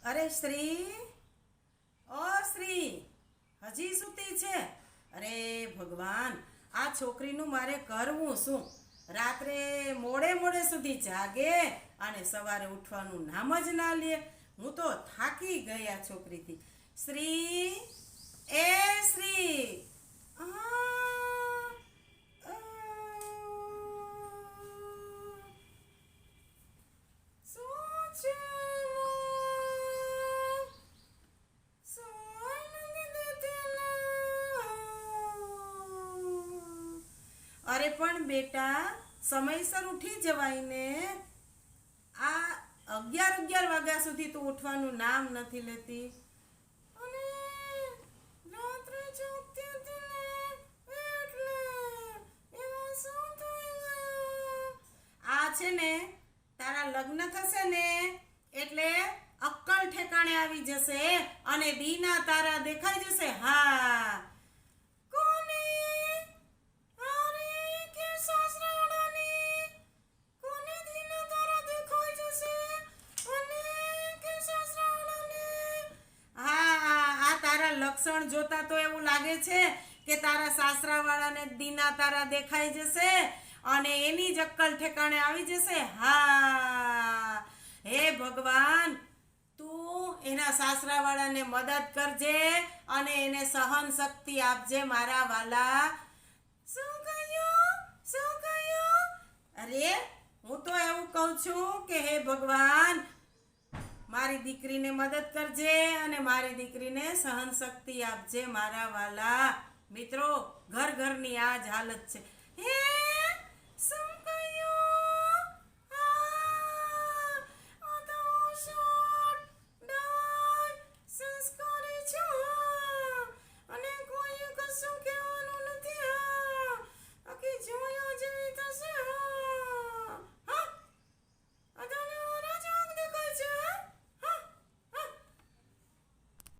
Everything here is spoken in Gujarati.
અરે શ્રી, ઓ શ્રી, હજી સૂતી છે? અરે ભગવાન, આ છોકરીનું મારે કરવું શું? રાત્રે મોડે મોડે સુધી જાગે અને સવારે ઉઠવાનું નામ જ ના લે. હું તો થાકી ગઈ આ છોકરીથી. શ્રી, એ શ્રી, આ, અ, શું છે? અરે પણ બેટા, સમયસર ઉઠી જવાય ને. આ 11 વાગ્યા સુધી તું ઉઠવાનું નામ નથી લેતી. અને રાત્રે જાગતી હતી ને એટલે એમાં શું થઈ ગયું? આ છે ને, તારા લગ્ન થશે ને એટલે અક્કલ ઠેકાણે આવી જશે અને દીના તારા દેખાઈ જશે. હા, કોને? અરે કે સાસરાડાની. કોને દીના તારા દેખાઈ જશે અને કે સાસરાડાની. હા, આ તારા લક્ષણ જોતા તો એવું લાગે છે કે તારા સાસરાવાળાને દીના તારા દેખાઈ જશે અને એની જ અક્કલ ઠેકાણે આવી જશે. હા, હે ભગવાન, તું એના સાસરાવાળાને મદદ કરજે અને એને સહન શક્તિ આપજે મારા વાલા. શું કહ્યું? શું કહ્યું? અરે, હું તો એવું કહું છું કે હે ભગવાન, મારી દીકરીને મદદ કરજે અને મારી દીકરીને સહન શક્તિ આપજે મારા વાલા. મિત્રો, ઘર ઘરની આ જ હાલત છે. હે